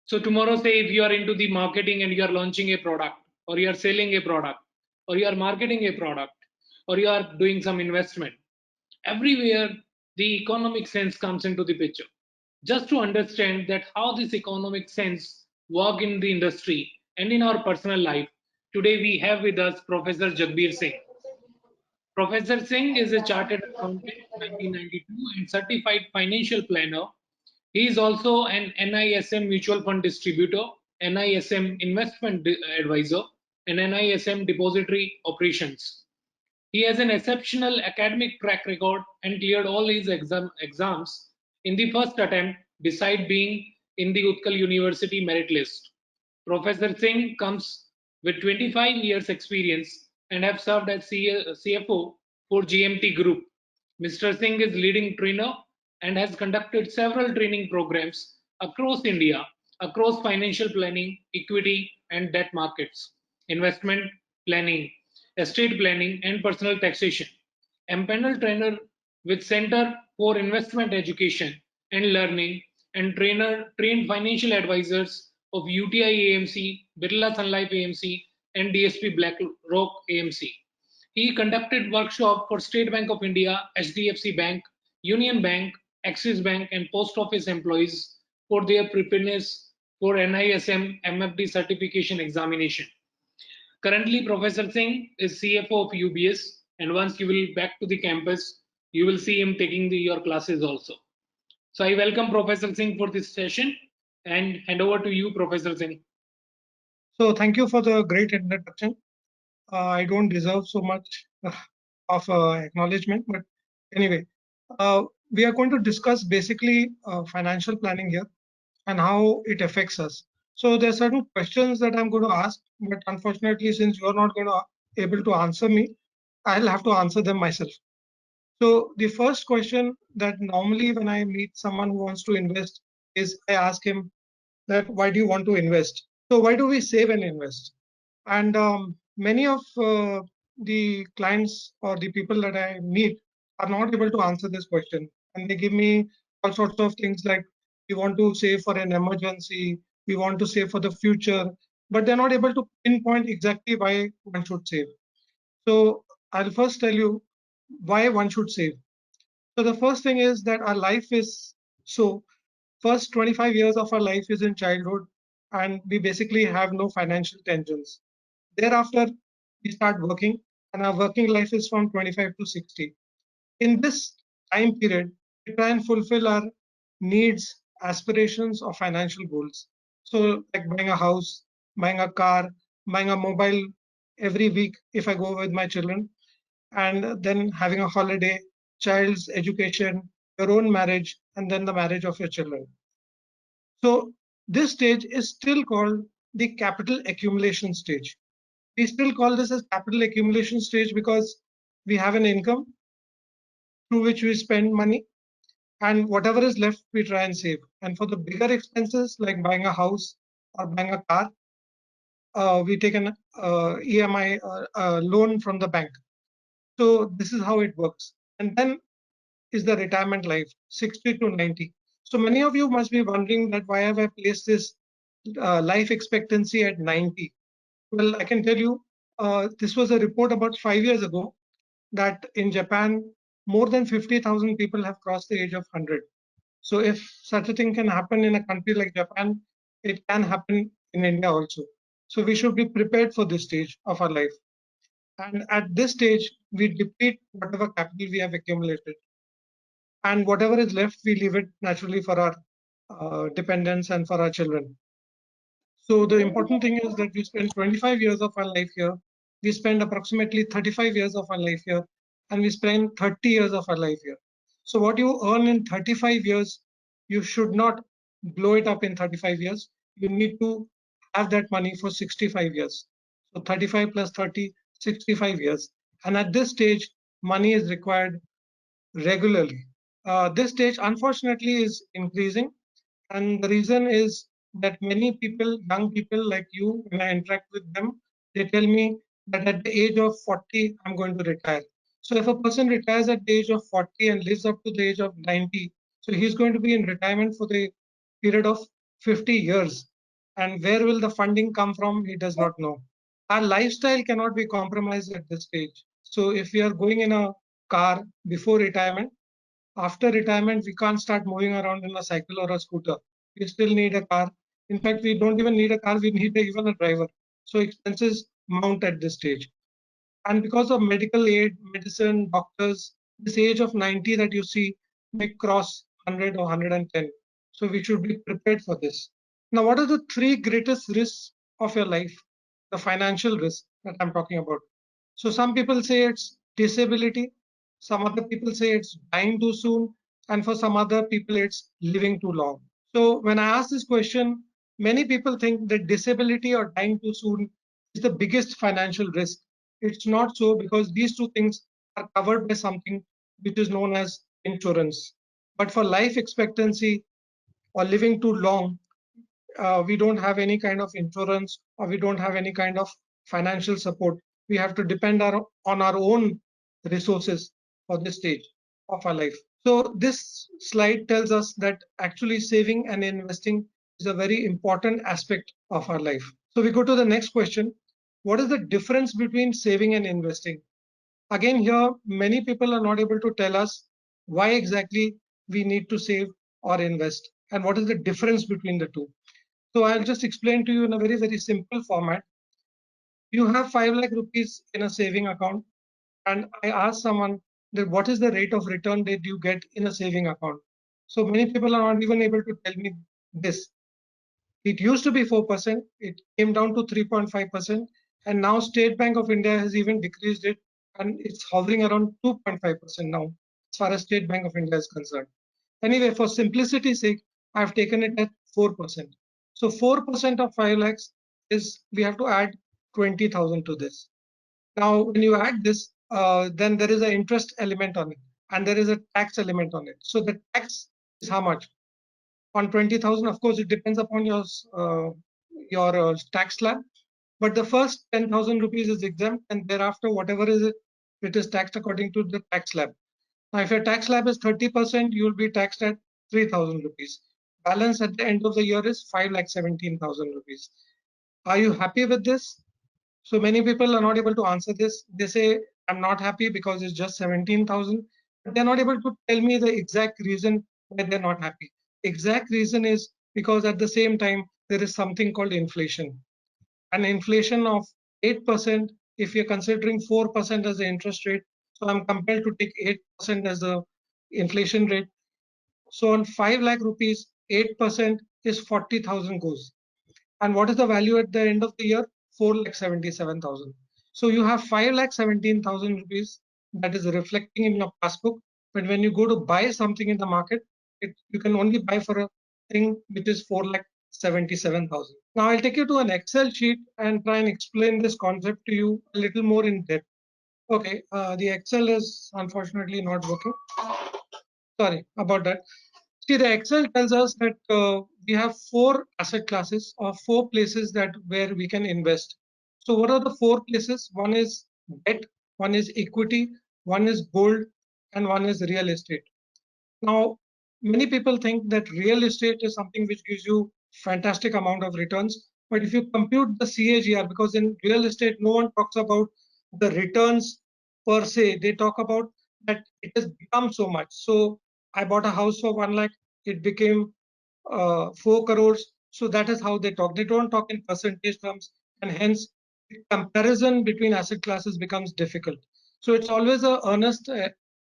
So tomorrow, say if you are into the marketing and you are launching a product, or you are selling a product, or you are marketing a product, or you are doing some investment, everywhere the economic sense comes into the picture. Just to understand that how this economic sense work in the industry and in our personal life, today we have with us Professor Jagbir Singh. Professor Singh is a chartered accountant 1992 and certified financial planner. He is also an NISM mutual fund distributor, NISM investment advisor, and NISM depository operations. He has an exceptional academic track record and cleared all his exams in the first attempt, beside being in the Utkal University merit list. Professor Singh comes with 25 years experience and have served as CFO for GMT Group. Mr. Singh is leading trainer and has conducted several training programs across India, across financial planning, equity and debt markets, investment planning, estate planning, and personal taxation. Empanel trainer with Center for Investment Education and Learning and trained financial advisors of UTI AMC, Birla Sun Life AMC, and DSP BlackRock AMC. He conducted workshops for State Bank of India, HDFC Bank, Union Bank, Axis Bank, and Post Office employees for their preparedness for NISM MFD certification examination. Currently, Professor Singh is CFO of UBS, and once you will back to the campus, you will see him taking your classes also. So I welcome Professor Singh for this session and hand over to you, Professor Singh. So thank you for the great introduction. I don't deserve so much of acknowledgement, but anyway, we are going to discuss basically financial planning here and how it affects us. So there are certain questions that I'm going to ask, but unfortunately, since you're not going to able to answer me, I'll have to answer them myself. So the first question that normally when I meet someone who wants to invest is I ask him that why do you want to invest? So why do we save and invest? And many of the clients or the people that I meet are not able to answer this question. And they give me all sorts of things like, we want to save for an emergency, we want to save for the future, but they're not able to pinpoint exactly why one should save. So I'll first tell you why one should save. So the first thing is that our life is so first 25 years of our life is in childhood, and we basically have no financial tensions. Thereafter, we start working, and our working life is from 25 to 60. In this time period, we try and fulfill our needs, aspirations, or financial goals. So, like buying a house, buying a car, buying a mobile every week if I go with my children, and then having a holiday, child's education, your own marriage, and then the marriage of your children. So, this stage is still called the capital accumulation stage. We still call this as capital accumulation stage because we have an income through which we spend money, and whatever is left we try and save. And for the bigger expenses like buying a house or buying a car, we take an EMI loan from the bank. So this is how it works. And then is the retirement life, 60 to 90. So many of you must be wondering that why have I placed this life expectancy at 90? Well, I can tell you, this was a report about 5 years ago that in Japan, more than 50,000 people have crossed the age of 100. So if such a thing can happen in a country like Japan, it can happen in India also. So we should be prepared for this stage of our life. And at this stage, we deplete whatever capital we have accumulated. And whatever is left, we leave it naturally for our dependents and for our children. So the important thing is that we spend 25 years of our life here. We spend approximately 35 years of our life here, and we spend 30 years of our life here. So what you earn in 35 years, you should not blow it up in 35 years. You need to have that money for 65 years. So 35 plus 30, 65 years. And at this stage, money is required regularly. This stage, unfortunately, is increasing. And the reason is that many people, young people like you, when I interact with them, they tell me that at the age of 40, I'm going to retire. So if a person retires at the age of 40 and lives up to the age of 90, so he's going to be in retirement for the period of 50 years. and where will the funding come from? He does not know. Our lifestyle cannot be compromised at this stage. So if we are going in a car before retirement, after retirement, we can't start moving around in a cycle or a scooter. We still need a car. In fact, we don't even need a car, we need even a driver. So expenses mount at this stage. And because of medical aid, medicine, doctors, this age of 90 that you see may cross 100 or 110. So we should be prepared for this. Now, what are the three greatest risks of your life? The financial risk that I'm talking about. So some people say it's disability, some other people say it's dying too soon, and for some other people it's living too long. So when I ask this question, many people think that disability or dying too soon is the biggest financial risk. It's not so, because these two things are covered by something which is known as insurance. But for life expectancy or living too long, we don't have any kind of insurance, or we don't have any kind of financial support. We have to depend on our own resources for this stage of our life. So this slide tells us that actually saving and investing is a very important aspect of our life. So we go to the next question. What is the difference between saving and investing? Again, here, many people are not able to tell us why exactly we need to save or invest, and what is the difference between the two. So I'll just explain to you in a very, very simple format. You have 5 lakh rupees in a saving account, and I ask someone that what is the rate of return that you get in a saving account. So many people are not even able to tell me this. It used to be 4%, it came down to 3.5%, and now State Bank of India has even decreased it, and it's hovering around 2.5% now, as far as State Bank of India is concerned. Anyway, for simplicity's sake, I've taken it at 4%. So 4% of 5 lakhs is, we have to add 20,000 to this. Now, when you add this, then there is an interest element on it, and there is a tax element on it. So the tax is how much? On 20,000, of course, it depends upon your tax slab. But the first 10,000 rupees is exempt, and thereafter, whatever is it, it is taxed according to the tax slab. Now, if your tax slab is 30%, you will be taxed at 3,000 rupees. Balance at the end of the year is 5,17,000 rupees. Are you happy with this? So many people are not able to answer this. They say, I'm not happy because it's just 17,000. But they're not able to tell me the exact reason why they're not happy. Exact reason is because at the same time, there is something called inflation. An inflation of 8%, if you're considering 4% as the interest rate, so I'm compelled to take 8% as the inflation rate. So on 5 lakh rupees, 8% is 40,000 goes. And what is the value at the end of the year? 4,77,000. So you have 5,17,000 rupees that is reflecting in your passbook. But when you go to buy something in the market, you can only buy for a thing which is 4,77,000. Now I'll take you to an Excel sheet and try and explain this concept to you a little more in depth. Okay, the Excel is unfortunately not working. Sorry about that. See, the Excel tells us that we have 4 asset classes or 4 places that where we can invest. So what are the 4 places? One is debt, one is equity, one is gold, and one is real estate. Now, many people think that real estate is something which gives you fantastic amount of returns. But if you compute the CAGR, because in real estate, no one talks about the returns per se, they talk about that it has become so much. So I bought a house for 1 lakh, it became 4 crores. So that is how they talk. They don't talk in percentage terms, and hence the comparison between asset classes becomes difficult. So it's always a earnest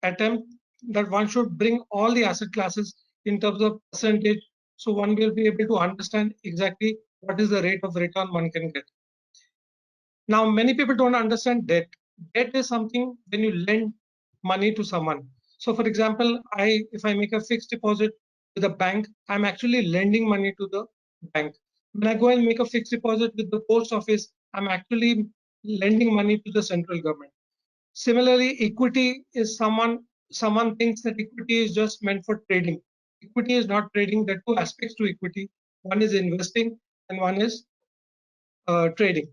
attempt that one should bring all the asset classes in terms of percentage, so one will be able to understand exactly what is the rate of return one can get. Now, many people don't understand debt. Debt is something when you lend money to someone. So, for example, if I make a fixed deposit with a bank, I'm actually lending money to the bank. When I go and make a fixed deposit with the post office, I'm actually lending money to the central government. Similarly, equity is someone thinks that equity is just meant for trading. Equity is not trading. There are 2 aspects to equity. One is investing, and one is trading.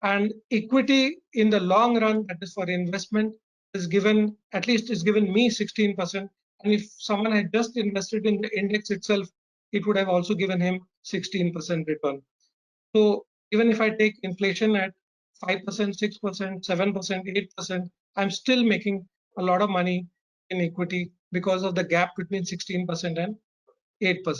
And equity in the long run, that is for investment, is given, at least is given me 16%. And if someone had just invested in the index itself, it would have also given him 16% return. So even if I take inflation at 5%, 6%, 7%, 8%, I'm still making a lot of money in equity because of the gap between 16% and 8%.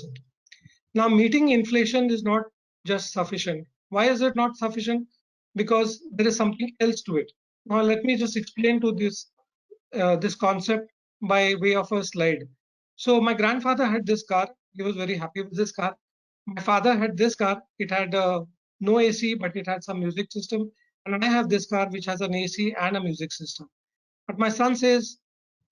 Now, meeting inflation is not just sufficient. Why is it not sufficient? Because there is something else to it. Now, let me just explain to this concept by way of a slide. So, my grandfather had this car. He was very happy with this car. My father had this car. It had no AC, but it had some music system. And I have this car which has an AC and a music system. But my son says,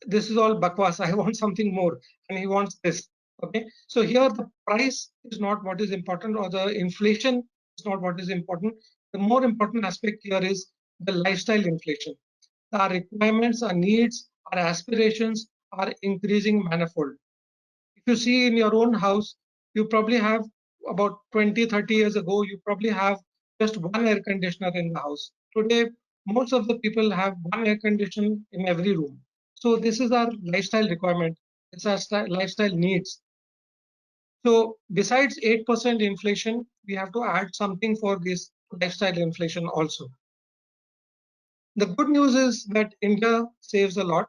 this is all bakwas. I want something more, and he wants this. Okay, so here the price is not what is important, or the inflation is not what is important. The more important aspect here is the lifestyle inflation. Our requirements, our needs, our aspirations are increasing manifold. If you see in your own house, you probably have about 20, 30 years ago, you probably have just one air conditioner in the house. Today, most of the people have one air conditioner in every room. So this is our lifestyle requirement. It's our lifestyle needs. So besides 8% inflation, we have to add something for this lifestyle inflation also. The good news is that India saves a lot.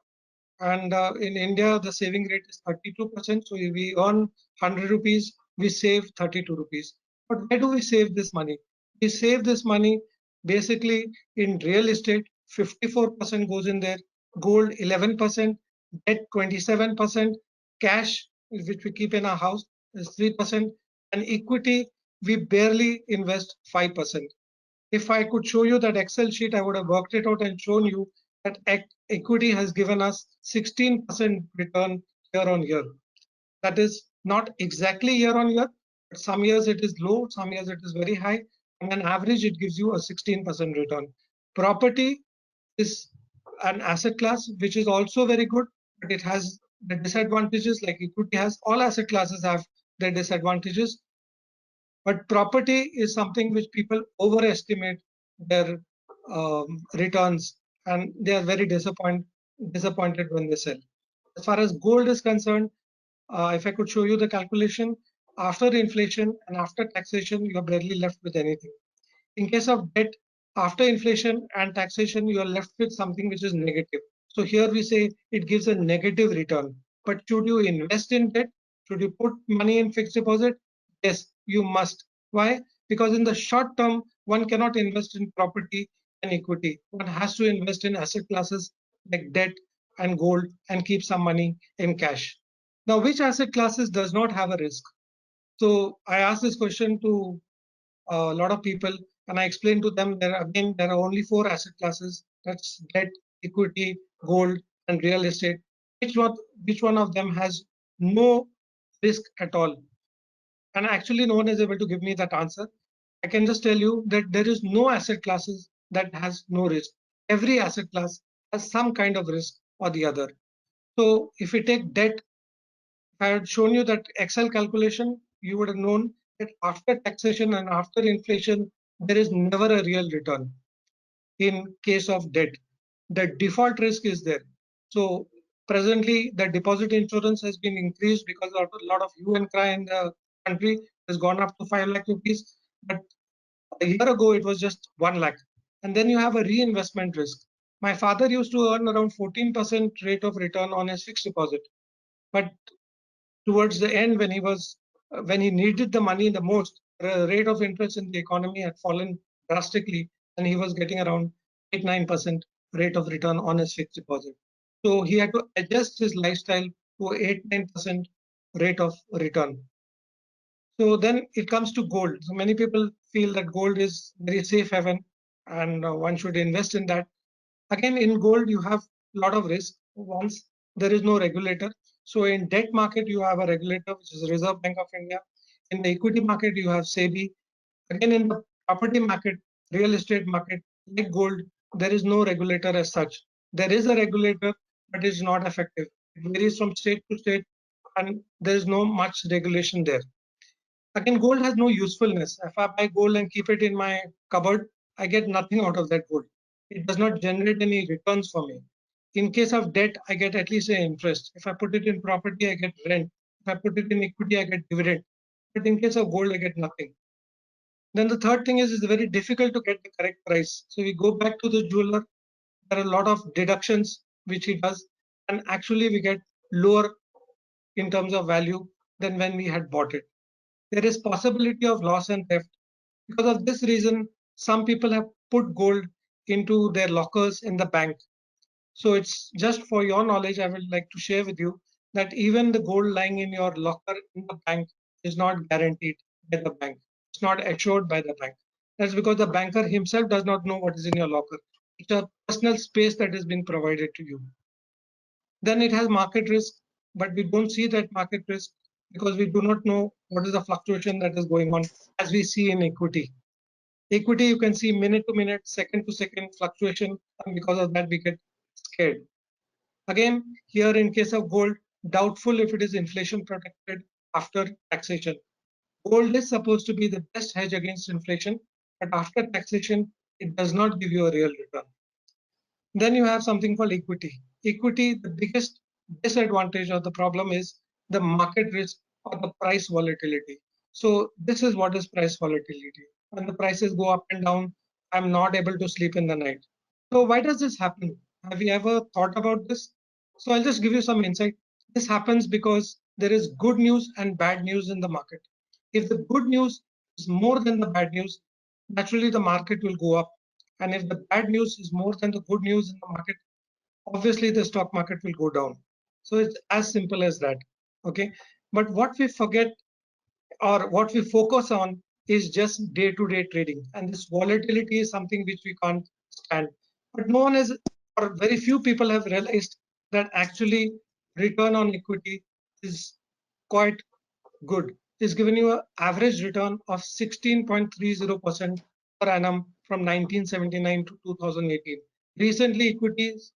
And in India, the saving rate is 32%. So if we earn 100 rupees, we save 32 rupees. But where do we save this money? We save this money basically in real estate, 54% goes in there, gold 11%, debt 27%, cash, which we keep in our house, is 3%, and equity, we barely invest 5%. If I could show you that Excel sheet, I would have worked it out and shown you that equity has given us 16% return year on year. That is not exactly year on year, but some years it is low, some years it is very high. And on average, it gives you a 16% return. Property is an asset class which is also very good, but it has the disadvantages like equity has. All asset classes have their disadvantages. But property is something which people overestimate their returns, and they are very disappointed when they sell. As far as gold is concerned, if I could show you the calculation, after inflation and after taxation, you are barely left with anything. In case of debt, after inflation and taxation, you are left with something which is negative. So here we say it gives a negative return. But should you invest in debt? Should you put money in fixed deposit? Yes, you must. Why? Because in the short term, one cannot invest in property and equity. One has to invest in asset classes like debt and gold and keep some money in cash. Now, which asset classes does not have a risk? So I asked this question to a lot of people, and I explained to them there are only four asset classes. That's debt, equity, gold, and real estate. Which one of them has no risk at all? And actually, no one is able to give me that answer. I can just tell you that there is no asset classes that has no risk. Every asset class has some kind of risk or the other. So if we take debt, if I had shown you that Excel calculation, you would have known that after taxation and after inflation, there is never a real return in case of debt. The default risk is there. So presently, the deposit insurance has been increased because of a lot of hue and cry in the country has gone up to 5 lakh rupees. But a year ago, it was just 1 lakh. And then you have a reinvestment risk. My father used to earn around 14% rate of return on his fixed deposit. But towards the end, when he needed the money the most, the rate of interest in the economy had fallen drastically, and he was getting around 8-9% rate of return on his fixed deposit. So he had to adjust his lifestyle to 8-9% rate of return. So then it comes to gold. So many people feel that gold is very safe haven, and one should invest in that. Again, in gold, you have a lot of risk. Once there is no regulator. So in debt market, you have a regulator, which is Reserve Bank of India. In the equity market, you have SEBI. Again, in the property market, real estate market, like gold, there is no regulator as such. There is a regulator, but it's not effective. It varies from state to state, and there is no much regulation there. Again, gold has no usefulness. If I buy gold and keep it in my cupboard, I get nothing out of that gold. It does not generate any returns for me. In case of debt, I get at least an interest. If I put it in property, I get rent. If I put it in equity, I get dividend. But in case of gold, I get nothing. Then the third thing is it's very difficult to get the correct price. So we go back to the jeweler. There are a lot of deductions which he does, and actually we get lower in terms of value than when we had bought it. There is possibility of loss and theft. Because of this reason, some people have put gold into their lockers in the bank. So it's just for your knowledge, I would like to share with you that even the gold lying in your locker in the bank is not guaranteed by the bank. It's not assured by the bank. That's because the banker himself does not know what is in your locker. It's a personal space that has been provided to you. Then it has market risk, but we don't see that market risk because we do not know what is the fluctuation that is going on as we see in equity. Equity, you can see minute to minute, second to second fluctuation, and because of that, we get scared. Again, here in case of gold, doubtful if it is inflation protected after taxation. Gold is supposed to be the best hedge against inflation, but after taxation, it does not give you a real return. Then you have something called equity. Equity, the biggest disadvantage or the problem is the market risk or the price volatility. So this is what is price volatility. When the prices go up and down, I'm not able to sleep in the night. So why does this happen? Have you ever thought about this? So I'll just give you some insight. This happens because there is good news and bad news in the market. If the good news is more than the bad news, naturally the market will go up. And if the bad news is more than the good news in the market, obviously the stock market will go down. So it's as simple as that. Okay. But what we forget or what we focus on is just day-to-day trading. And this volatility is something which we can't stand. But no one has, or very few people have realized that actually return on equity is quite good. It's given you an average return of 16.30% per annum from 1979 to 2018. Recently, equities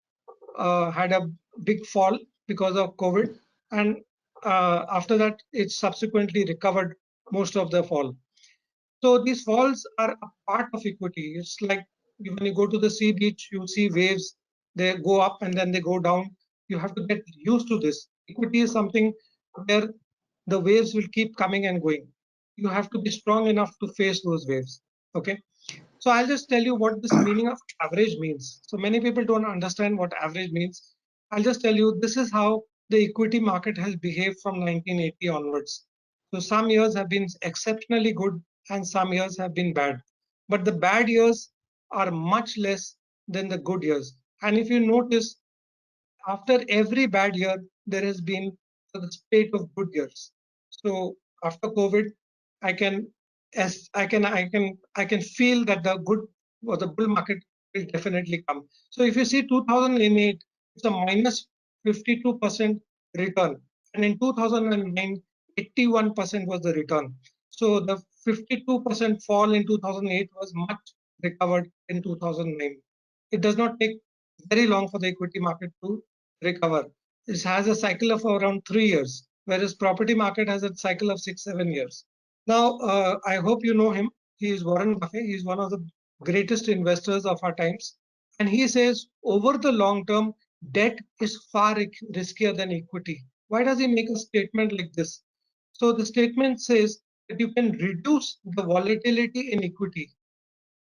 had a big fall because of COVID, and after that, it subsequently recovered most of the fall. So these falls are a part of equity. It's like when you go to the sea beach, you see waves, they go up and then they go down. You have to get used to this. Equity is something where the waves will keep coming and going. You have to be strong enough to face those waves. Okay. So I'll just tell you what this meaning of average means. So many people don't understand what average means. I'll just tell you this is how the equity market has behaved from 1980 onwards. So some years have been exceptionally good and some years have been bad. But the bad years are much less than the good years. And if you notice, after every bad year, there has been a spate of good years. So after COVID, I can as I can feel that the good or the bull market will definitely come. So if you see 2008, it's a minus 52% return, and in 2009, 81% was the return. So the 52% fall in 2008 was much recovered in 2009. It does not take very long for the equity market to recover. It has a cycle of around 3 years, whereas property market has a cycle of 6, 7 years. Now, I hope you know him. He is Warren Buffett. He is one of the greatest investors of our times. And he says, over the long term, debt is far riskier than equity. Why does he make a statement like this? So the statement says that you can reduce the volatility in equity,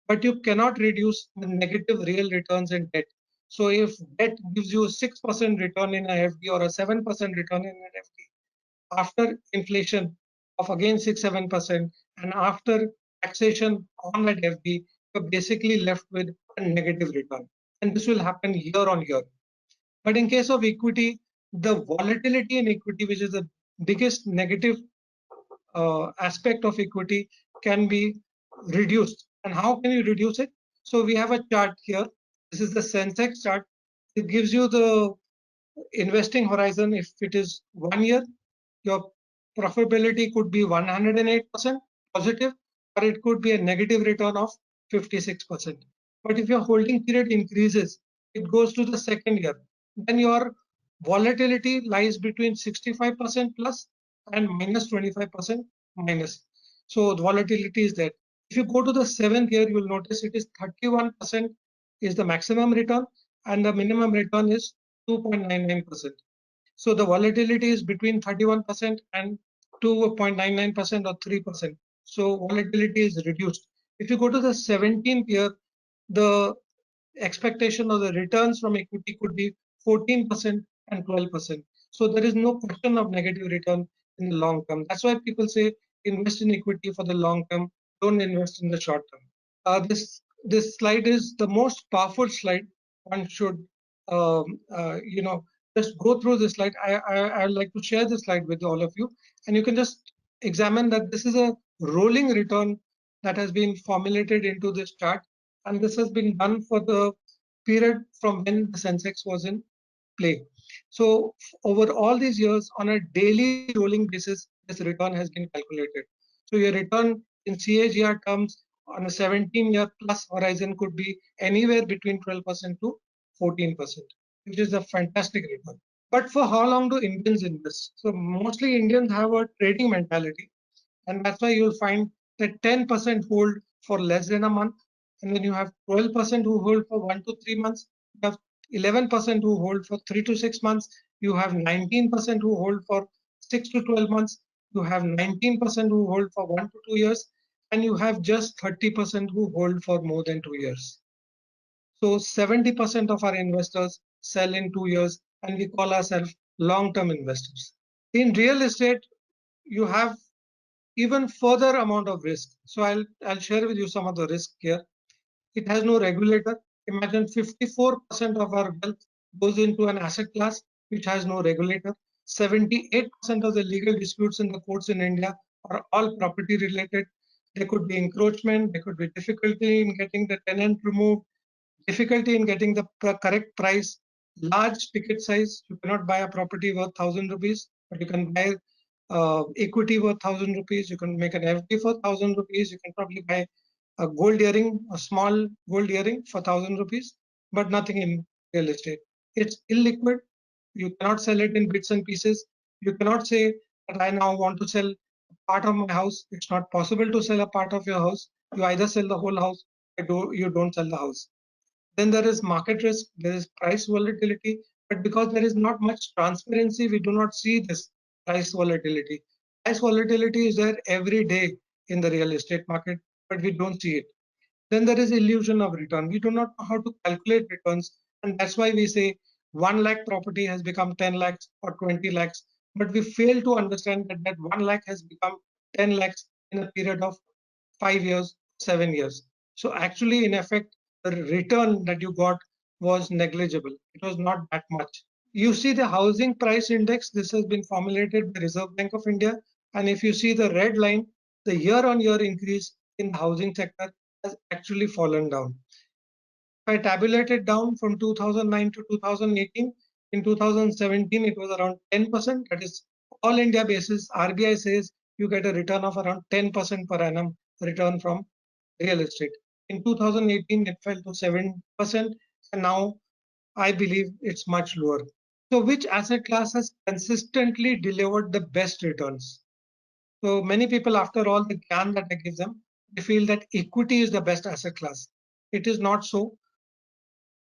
but you cannot reduce the negative real returns in debt. So if debt gives you a 6% return in a FD or a 7% return in an FD, after inflation of again 6, 7%, and after taxation on that FD, you're basically left with a negative return. And this will happen year on year. But in case of equity, the volatility in equity, which is the biggest negative aspect of equity, can be reduced. And how can you reduce it? So we have a chart here. This is the Sensex chart. It gives you the investing horizon. If it is 1 year, your profitability could be 108% positive, or it could be a negative return of 56%. But if your holding period increases, it goes to the second year, then your volatility lies between 65% plus and minus 25% minus. So the volatility is there. If you go to the seventh year, you will notice it is 31% is the maximum return and the minimum return is 2.99%. So the volatility is between 31% and 2.99% or 3%. So volatility is reduced. If you go to the 17th year, the expectation of the returns from equity could be 14% and 12%. So there is no question of negative return in the long term. That's why people say invest in equity for the long term, don't invest in the short term. This slide is the most powerful slide. One should just go through this slide. I'd like to share this slide with all of you, and you can just examine that this is a rolling return that has been formulated into this chart, and this has been done for the period from when the Sensex was in play. So over all these years, on a daily rolling basis, this return has been calculated. So your return in CAGR terms on a 17-year plus horizon could be anywhere between 12% to 14%, which is a fantastic return. But for how long do Indians invest? So mostly Indians have a trading mentality, and that's why you'll find that 10% hold for less than a month, and then you have 12% who hold for 1 to 3 months, you have 11% who hold for 3 to 6 months, you have 19% who hold for 6 to 12 months, you have 19% who hold for 1 to 2 years, and you have just 30% who hold for more than 2 years. So 70% of our investors sell in 2 years, and we call ourselves long-term investors. In real estate, you have even further amount of risk. So I'll share with you some of the risk here. It has no regulator. Imagine 54% of our wealth goes into an asset class which has no regulator. 78% of the legal disputes in the courts in India are all property related. There could be encroachment, there could be difficulty in getting the tenant removed, difficulty in getting the correct price, large ticket size. You cannot buy a property worth 1,000 rupees, but you can buy equity worth 1,000 rupees. You can make an FD for 1,000 rupees. You can probably buy a gold earring, a small gold earring for 1,000 rupees, but nothing in real estate. It's illiquid. You cannot sell it in bits and pieces. You cannot say that I now want to sell part of my house. It's not possible to sell a part of your house. You either sell the whole house or you don't sell the house. Then there is market risk, there is price volatility, but because there is not much transparency, we do not see this price volatility. Price volatility is there every day in the real estate market, but we don't see it. Then there is illusion of return. We do not know how to calculate returns, and that's why we say 1 lakh property has become 10 lakhs or 20 lakhs, but we fail to understand that that 1 lakh has become 10 lakhs in a period of 5 years, 7 years. So actually, in effect, the return that you got was negligible. It was not that much. You see the housing price index. This has been formulated by Reserve Bank of India. And if you see the red line, the year-on-year increase in the housing sector has actually fallen down. If I tabulate it down from 2009 to 2018, in 2017 it was around 10%. That is all India basis. RBI says you get a return of around 10% per annum return from real estate. In 2018 it fell to 7%, and now I believe it's much lower. So which asset class has consistently delivered the best returns? So many people, after all the gyan that I give them, they feel that equity is the best asset class. It is not so.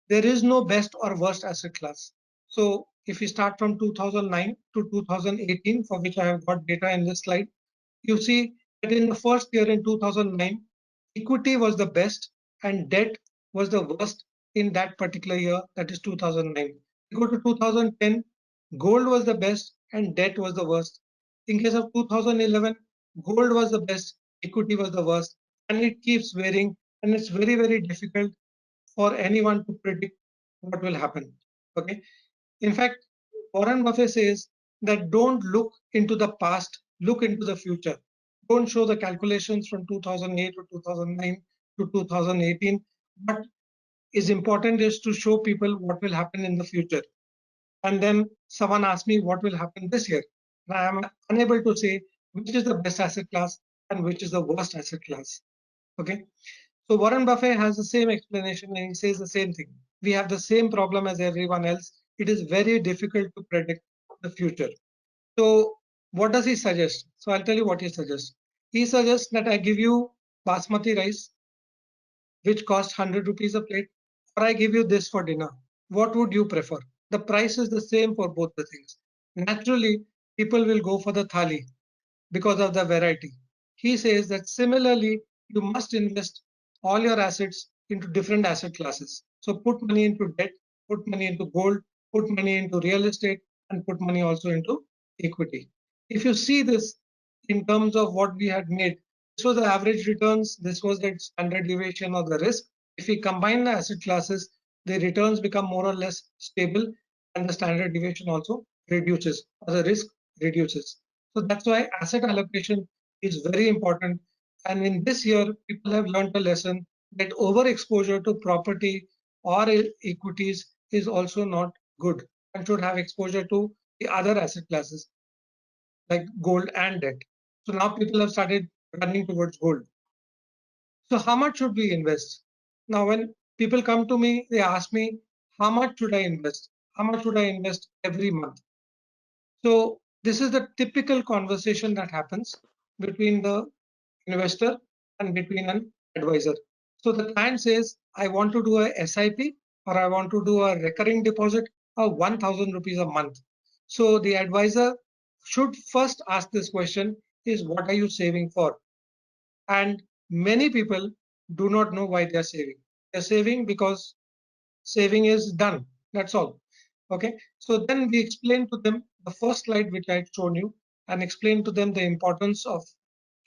There is no best or worst asset class. So if we start from 2009 to 2018, for which I have got data in this slide, you see that in the first year in 2009, equity was the best and debt was the worst in that particular year, that is 2009. You go to 2010, gold was the best and debt was the worst. In case of 2011, gold was the best, equity was the worst, and it keeps varying, and it's very, very difficult for anyone to predict what will happen. Okay. In fact, Warren Buffett says that don't look into the past, look into the future. Don't show the calculations from 2008 to 2009 to 2018. But is important is to show people what will happen in the future. And then someone asked me what will happen this year. And I am unable to say which is the best asset class and which is the worst asset class. Okay. So Warren Buffett has the same explanation and he says the same thing. We have the same problem as everyone else. It is very difficult to predict the future. So what does he suggest? So I'll tell you what he suggests. He suggests that I give you basmati rice, which costs 100 rupees a plate, or I give you this for dinner. What would you prefer? The price is the same for both the things. Naturally, people will go for the thali because of the variety. he says that similarly, you must invest all your assets into different asset classes. So put money into debt, put money into gold, put money into real estate, and put money also into equity. If you see this in terms of what we had made, this was the average returns, this was the standard deviation of the risk. If we combine the asset classes, the returns become more or less stable and the standard deviation also reduces, or the risk reduces. So that's why asset allocation is very important. And in this year, people have learned a lesson that overexposure to property or equities is also not good and should have exposure to the other asset classes like gold and debt. So now people have started running towards gold. So how much should we invest? Now, when people come to me, they ask me, how much should I invest? How much should I invest every month? So this is the typical conversation that happens between the investor and between an advisor. So the client says, I want to do a SIP or I want to do a recurring deposit of 1,000 rupees a month. So the advisor should first ask this question is what are you saving for? And many people do not know why they're saving. They're saving because saving is done. That's all. Okay. So then we explain to them the first slide which I had shown you and explain to them the importance of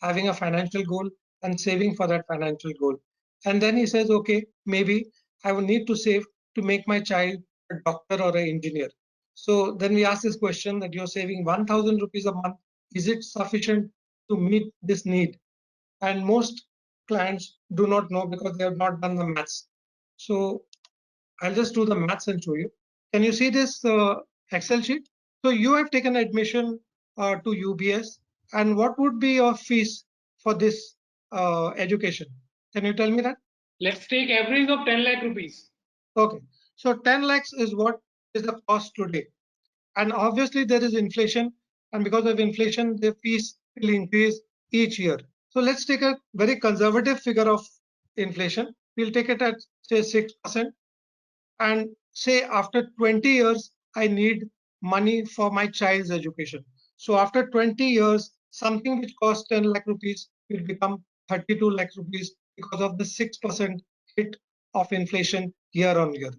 having a financial goal and saving for that financial goal. And then he says, okay, maybe I will need to save to make my child a doctor or an engineer. So then we ask this question that you're saving 1,000 rupees a month. Is it sufficient to meet this need? And most clients do not know because they have not done the maths. So I'll just do the maths and show you. Can you see this Excel sheet? So you have taken admission to UBS, and what would be your fees for this education? Can you tell me that? Let's take average of 10 lakh rupees. Okay, so 10 lakhs is what is the cost today. And obviously there is inflation, and because of inflation, the fees will increase each year. So let's take a very conservative figure of inflation. We'll take it at say 6%. And say after 20 years, I need money for my child's education. So after 20 years, something which costs 10 lakh rupees will become 32 lakh rupees because of the 6% hit of inflation year on year.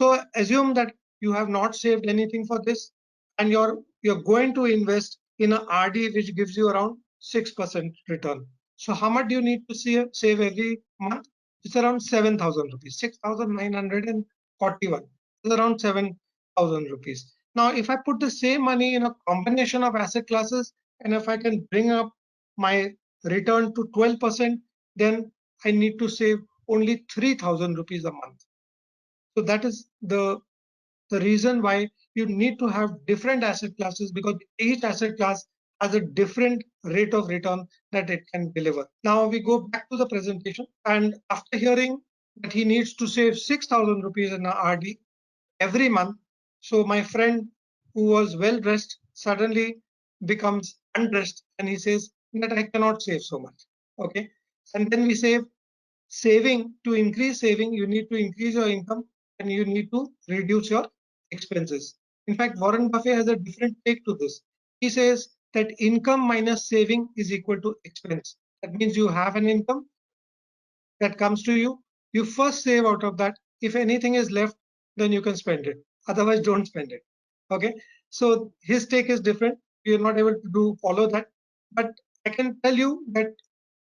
So assume that you have not saved anything for this and you're going to invest in a RD which gives you around 6% return. So how much do you need to save every month? It's around 7,000 rupees, 6,941. It's around 7,000 rupees. Now, if I put the same money in a combination of asset classes and if I can bring up my return to 12%, then I need to save only 3,000 rupees a month. So that is the reason why you need to have different asset classes because each asset class has a different rate of return that it can deliver. Now we go back to the presentation, and after hearing that he needs to save 6,000 rupees in a RD every month, so my friend who was well dressed suddenly becomes undressed and he says that I cannot save so much. Okay. And then we say saving, to increase saving, you need to increase your income and you need to reduce your expenses. In fact, Warren Buffett has a different take to this. He says that income minus saving is equal to expense. That means you have an income that comes to you. You first save out of that. If anything is left, then you can spend it. Otherwise, don't spend it. Okay. So his take is different. We are not able to follow that. But I can tell you that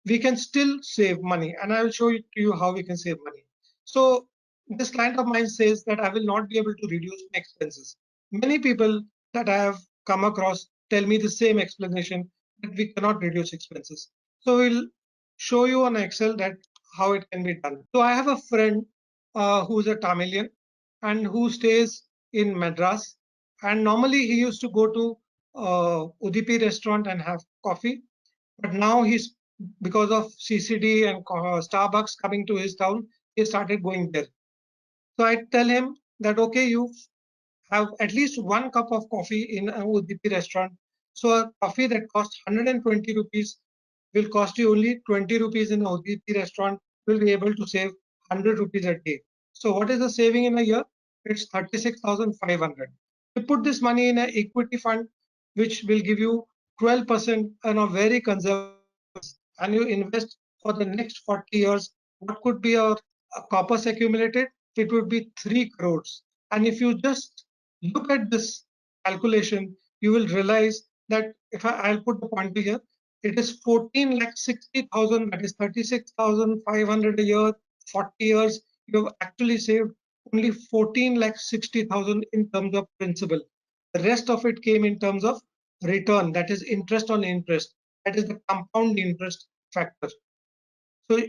we can still save money, and I will show you to you how we can save money. So this client of mine says that I will not be able to reduce my expenses. Many people that I have come across tell me the same explanation that we cannot reduce expenses. So we'll show you on Excel that how it can be done. So I have a friend who's a Tamilian and who stays in Madras, and normally he used to go to Udupi restaurant and have coffee, but now he's, because of CCD and Starbucks coming to his town, he started going there. So I tell him that, okay, you have at least one cup of coffee in a Udupi restaurant. So a coffee that costs 120 rupees will cost you only 20 rupees in a Udupi restaurant, will be able to save 100 rupees a day. So what is the saving in a year? It's 36,500. You put this money in an equity fund, which will give you 12% and a very conservative and you invest for the next 40 years, what could be your corpus accumulated? It would be 3 crores. And if you just look at this calculation, you will realize that if I'll put the pointer here, it is 14 lakh 60,000, that is 36,500 a year, 40 years. You have actually saved only 14 lakh 60,000 in terms of principal. The rest of it came in terms of return, that is interest on interest, that is the compound interest factor. So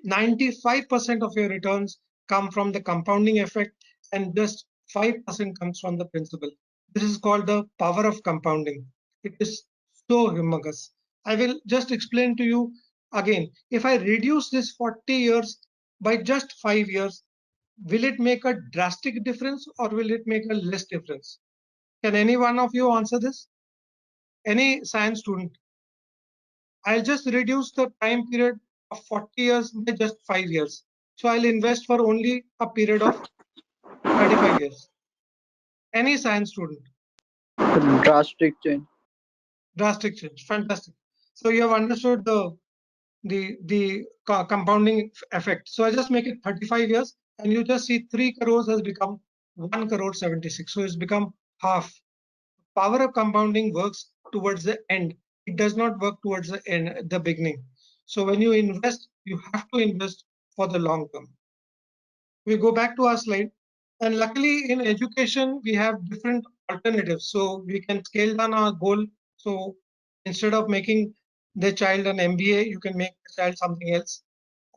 95% of your returns come from the compounding effect and just 5% comes from the principal. This is called the power of compounding. It is so humongous. I will just explain to you again. If I reduce this 40 years by just 5 years, will it make a drastic difference or will it make a less difference? Can any one of you answer this? Any science student? I'll just reduce the time period of 40 years by just 5 years. So I'll invest for only a period of 35 years. Any science student? Drastic change. Drastic change. Fantastic. So you have understood the compounding effect. So I just make it 35 years and you just see 3 crores has become 1 crore 76. So it's become half. Power of compounding works towards the end. It does not work towards the end, the beginning. So when you invest, you have to invest for the long term. We go back to our slide. And luckily in education, we have different alternatives. So we can scale down our goal. So instead of making the child an MBA, you can make the child something else,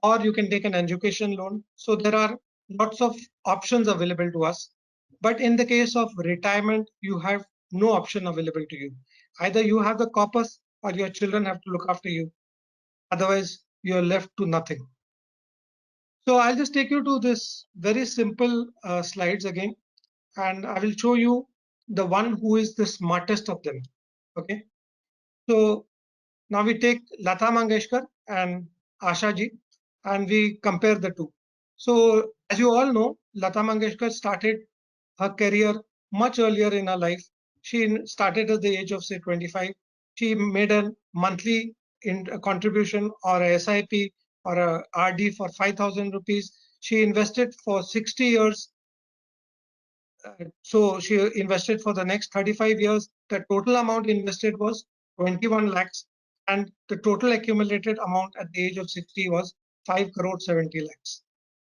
or you can take an education loan. So there are lots of options available to us. But in the case of retirement, you have no option available to you. Either you have the corpus or your children have to look after you. Otherwise, you're left to nothing. So I'll just take you to this very simple slides again, and I will show you the one who is the smartest of them. Okay. So now we take Lata Mangeshkar and Asha ji, and we compare the two. So as you all know, Lata Mangeshkar started her career much earlier in her life. She started at the age of say 25. She made a monthly contribution or a SIP or a RD for 5,000 rupees. She invested for 60 years. So she invested for the next 35 years. The total amount invested was 21 lakhs, and the total accumulated amount at the age of 60 was 5 crore 70 lakhs.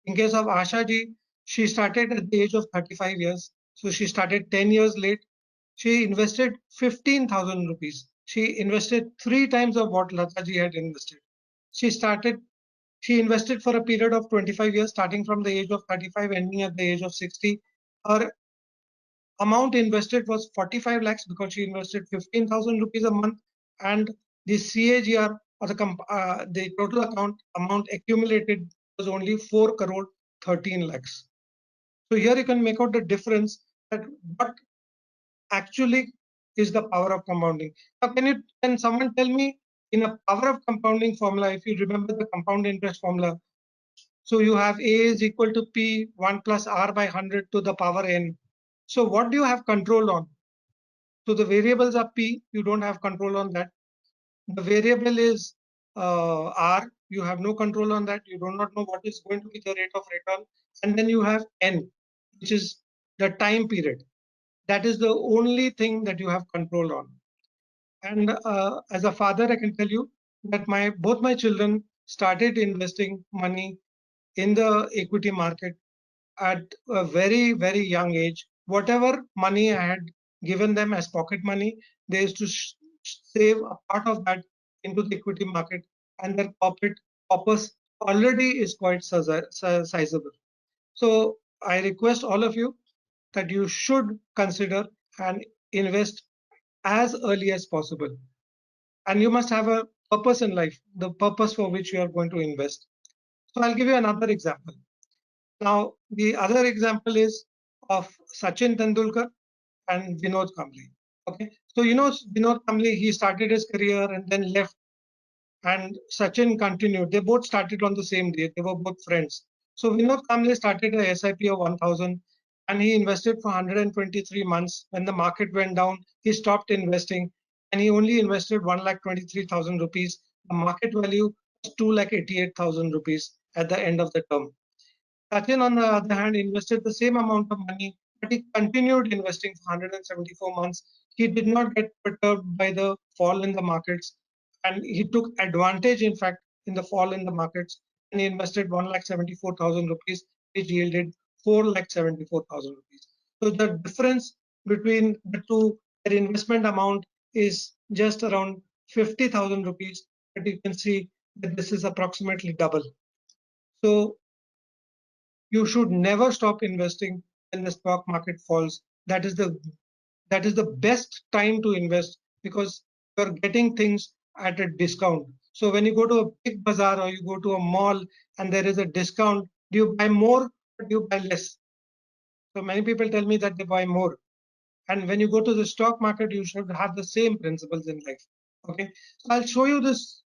In case of Asha ji, she started at the age of 35 years. So she started 10 years late. She invested 15,000 rupees. She invested 3 times of what Lata ji had invested. She invested for a period of 25 years, starting from the age of 35, ending at the age of 60. Her amount invested was 45 lakhs because she invested 15,000 rupees a month, and the CAGR or the total amount accumulated was only 4 crore 13 lakhs. So here you can make out the difference that what actually is the power of compounding. Now can someone tell me in a power of compounding formula, if you remember the compound interest formula, so you have A is equal to P 1 plus R by 100 to the power N. So what do you have control on? So the variables are P, you don't have control on that. The variable is R, you have no control on that. You do not know what is going to be the rate of return. And then you have N, which is the time period. That is the only thing that you have control on. And as a father, I can tell you that both my children started investing money in the equity market at a very, very young age. Whatever money I had given them as pocket money, they used to save a part of that into the equity market, and their corpus already is quite sizable. So I request all of you that you should consider and invest as early as possible. And you must have a purpose in life, the purpose for which you are going to invest. So I'll give you another example. Now, the other example is of Sachin Tendulkar and Vinod Kamble. Okay, so you know Vinod Kamble, he started his career and then left, and Sachin continued. They both started on the same day. They were both friends. So Vinod Kamble started a SIP of 1,000 and he invested for 123 months. When the market went down, he stopped investing and he only invested 1,23,000 rupees, the market value was 2,88,000 rupees at the end of the term. Sachin, on the other hand, invested the same amount of money, but he continued investing for 174 months. He did not get perturbed by the fall in the markets, and he took advantage, in fact, in the fall in the markets, and he invested 1,74,000 rupees, which yielded 4,74,000 rupees. So the difference between the two, their investment amount is just around 50,000 rupees, but you can see that this is approximately double. So you should never stop investing when the stock market falls. That is the best time to invest because you're getting things at a discount. So when you go to a big bazaar or you go to a mall and there is a discount, do you buy more or do you buy less? So many people tell me that they buy more. And when you go to the stock market, you should have the same principles in life. Okay. So I'll show you this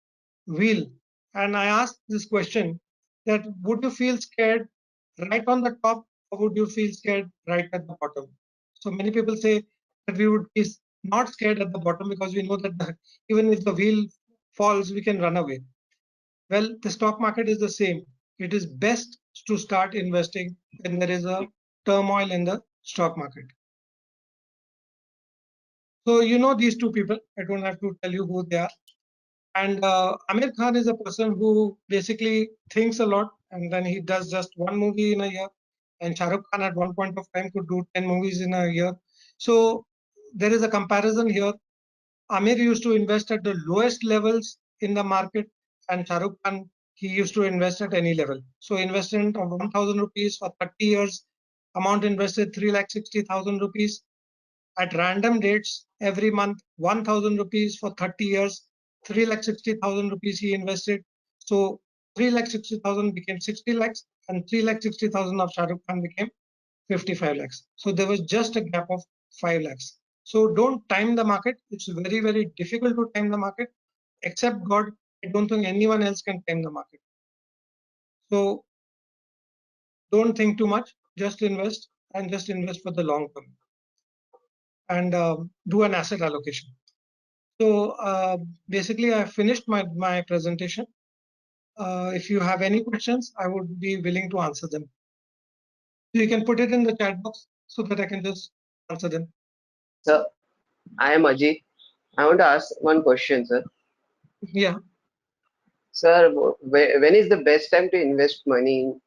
wheel. And I asked this question that would you feel scared right on the top or would you feel scared right at the bottom? So many people say that we would be not scared at the bottom because we know that even if the wheel falls, we can run away. Well, the stock market is the same. It is best to start investing when there is a turmoil in the stock market. So you know these two people. I don't have to tell you who they are. And Amir Khan is a person who basically thinks a lot, and then he does just one movie in a year. And Shah Rukh Khan at one point of time could do 10 movies in a year. So there is a comparison here. Amir used to invest at the lowest levels in the market, and Shah Rukh Khan, he used to invest at any level. So investment of 1,000 rupees for 30 years, amount invested 3,60,000 rupees at random dates every month, 1,000 rupees for 30 years, 3,60,000 rupees he invested. So 3,60,000 became 60 lakhs and 3,60,000 of Shah Rukh Khan became 55 lakhs. So there was just a gap of 5 lakhs. So don't time the market. It's very, very difficult to time the market. Except God, I don't think anyone else can time the market. So don't think too much. Just invest and just invest for the long term. And do an asset allocation. So basically, I finished my presentation. If you have any questions, I would be willing to answer them. So you can put it in the chat box so that I can just answer them. Sir, I am Ajit. I want to ask one question, sir. Yeah. Sir, when is the best time to invest money in?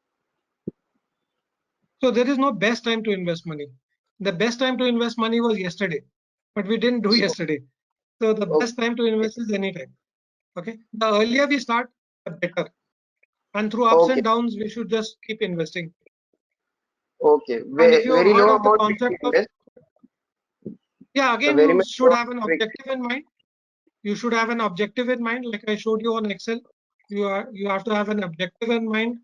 So there is no best time to invest money. The best time to invest money was yesterday, but we didn't do So, yesterday. So the best time to invest is anytime. Okay. The earlier we start, the better. And through ups okay, and downs, we should just keep investing. okay. And if you have Very heard low of the amount we concept can of, invest. yeah, So again, very you much should low have an amount we objective in mind. You should have an objective in mind, like I showed you on Excel. You have to have an objective in mind.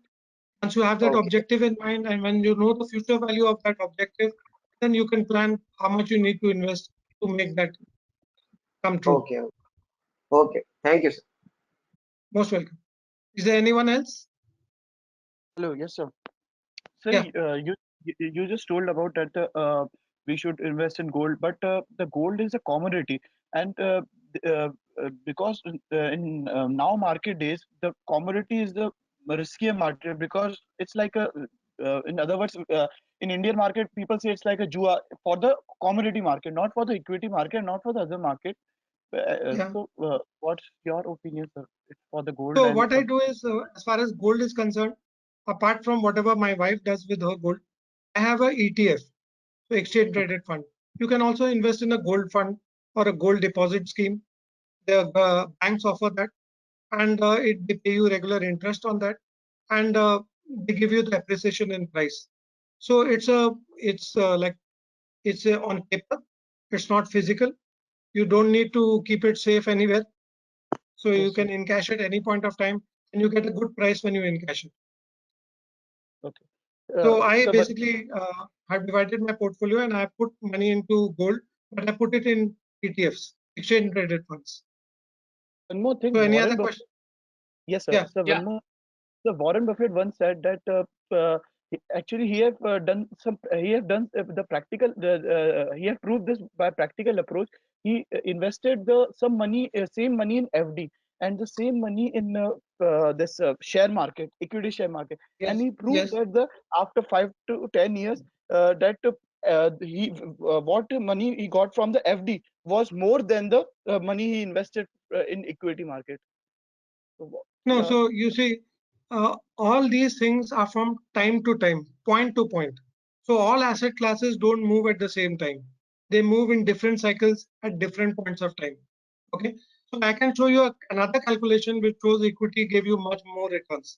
Once you have that okay, objective in mind, and when you know the future value of that objective, then you can plan how much you need to invest to make that come true. okay, okay. Thank you, sir. Most welcome. Is there anyone else? Hello, yes, sir. Sir, Yeah, you just told about that we should invest in gold, but the gold is a commodity, and because in now market days, the commodity is the riskier market because it's like a in other words, in Indian market, people say it's like a jua for the commodity market, not for the equity market, not for the other market. yeah. So, what's your opinion, sir? It's for the gold So and what for I do is, as far as gold is concerned, apart from whatever my wife does with her gold, I have a ETF, so exchange traded fund. You can also invest in a gold fund or a gold deposit scheme. The banks offer that, and they pay you regular interest on that, and they give you the appreciation in price. So it's on paper. It's not physical. You don't need to keep it safe anywhere. So you yes, sir. can encash at any point of time, and you get a good price when you encash it. Okay. So I So, but basically have divided my portfolio, and I put money into gold, but I put it in ETFs, exchange traded funds. one more So thing, any Warren other Buffett. question? Yes, sir. Yeah, So Yeah. one more. So Warren Buffett once said that actually he have done some. He have done the practical. He have proved this by practical approach. He invested the some money, same money in FD, and the same money in this share market, equity share market, and Yes, he proved yes. that after 5 to 10 years that he what money he got from the FD was more than the money he invested in equity market. So, No, yeah. so you see, all these things are from time to time, point to point. So all asset classes don't move at the same time. They move in different cycles at different points of time. Okay. So I can show you another calculation which shows equity gave you much more returns.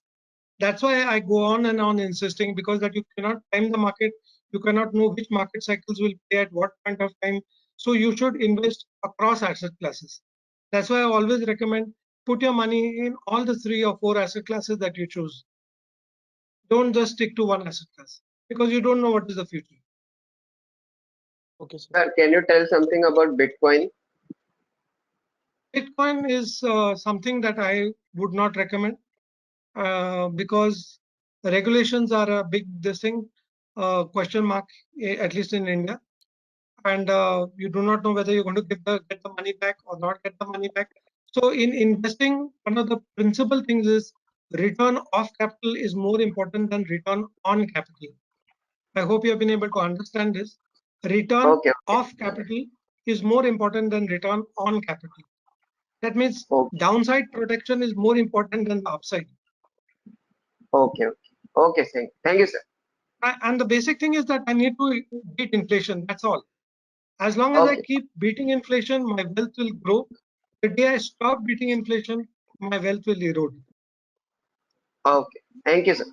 That's why I go on and on insisting, because that you cannot time the market, you cannot know which market cycles will play at what point of time. So you should invest across asset classes. That's why I always recommend put your money in all the 3 or 4 asset classes that you choose. Don't just stick to one asset class, because you don't know what is the future. Okay, sir. Sir, can you tell something about Bitcoin? Bitcoin is something that I would not recommend, because the regulations are a big this thing, question mark, at least in India. And you do not know whether you're going to get the money back or not get the money back. So in investing, one of the principal things is return of capital is more important than return on capital. I hope you have been able to understand this. Return Okay, of capital is more important than return on capital. That means okay, downside protection is more important than the upside. okay, okay, okay. Thank you, sir. And the basic thing is that I need to beat inflation. That's all. As long as I Okay, keep beating inflation, my wealth will grow. The day I stop beating inflation, my wealth will erode. okay. Thank you, sir.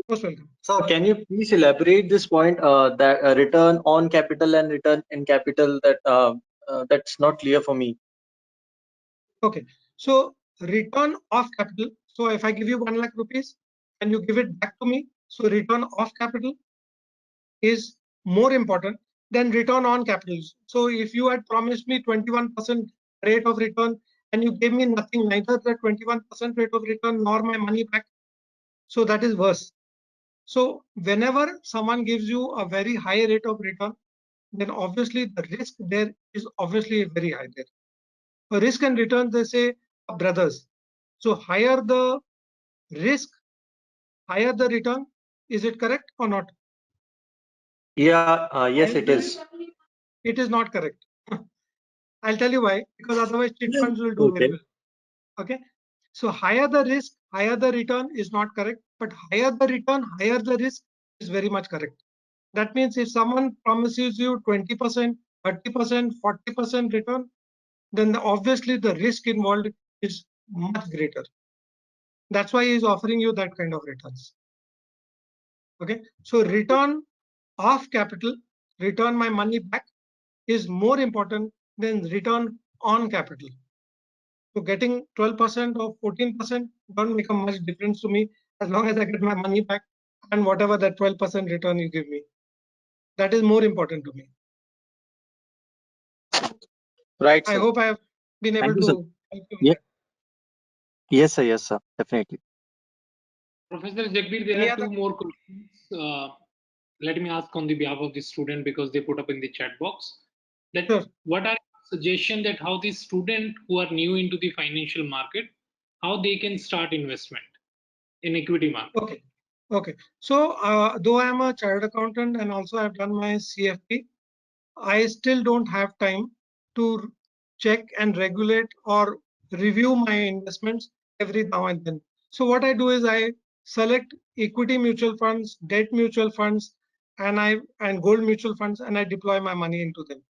Most welcome. So can you please elaborate this point, that return on capital and return in capital, that that's not clear for me. Okay. So return of capital. So if I give you 1 lakh rupees and you give it back to me, so return of capital is more important than return on capital. So if you had promised me 21% rate of return and you gave me nothing, neither the 21% rate of return nor my money back, so that is worse. So whenever someone gives you a very high rate of return, then obviously the risk there is obviously very high there. For risk and return, they say, are brothers. So higher the risk, higher the return. Is it correct or not? Yeah, yes, it is. It is not correct. I'll tell you why. Because otherwise, chit funds will do very Okay. well. Okay. So higher the risk, higher the return is not correct. But higher the return, higher the risk is very much correct. That means if someone promises you 20%, 30%, 40% return, then obviously the risk involved is much greater. That's why he's offering you that kind of returns. Okay. So return of capital, return my money back, is more important than return on capital. So getting 12% or 14% don't make a much difference to me as long as I get my money back and whatever that 12% return you give me. That is more important to me. Right, I sir. hope I have been able Thank you, sir. to help you with Yeah. that. Yes, sir. Definitely. Professor Jagbir, there Any are other? two more questions. Let me ask on the behalf of the student because they put up in the chat box. That Sure. what are your suggestion that how the student who are new into the financial market, how they can start investment in equity market? Okay. Okay. So though I am a chartered accountant and also I've done my CFP, I still don't have time to check and regulate or review my investments every now and then. So what I do is I select equity mutual funds, debt mutual funds, and gold mutual funds, and I deploy my money into them.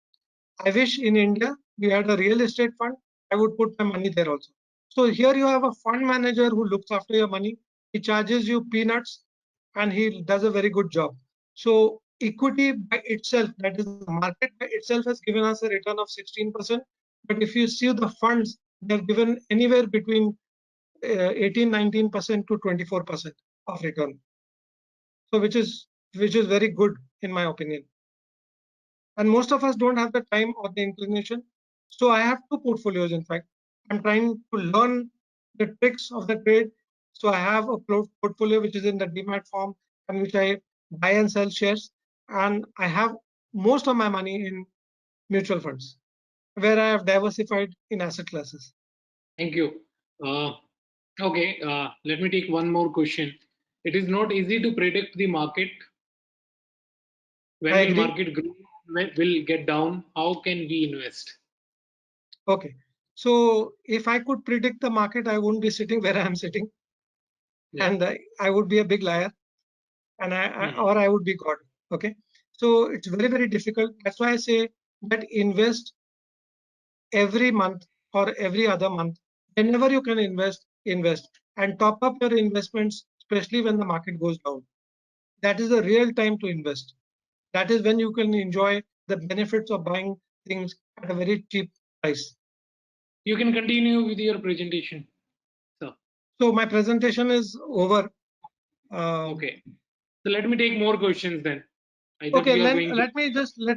I wish in India we had a real estate fund. I would put my money there also. So here you have a fund manager who looks after your money. He charges you peanuts and he does a very good job. So equity by itself, that is the market by itself, has given us a return of 16%. But if you see the funds, they've given anywhere between 18, 19% to 24% of return. So which is very good in my opinion. And most of us don't have the time or the inclination. So I have 2 portfolios. In fact, I'm trying to learn the tricks of the trade. So I have a portfolio which is in the demat form and which I buy and sell shares, and I have most of my money in mutual funds where I have diversified in asset classes. Thank you. Okay, let me take one more question. It is not easy to predict the market. When I will agree. market grow? When will get down? How can we invest? Okay. So if I could predict the market, I wouldn't be sitting where I am sitting, Yeah. and I would be a big liar, and or I would be God. Okay. So it's very, very difficult. That's why I say that invest every month or every other month. Whenever you can invest and top up your investments, especially when the market goes down. That is the real time to invest. That is when you can enjoy the benefits of buying things at a very cheap price. You can continue with your presentation. So, So my presentation is over. okay. So let me take more questions then. I thought Okay, we are going to. let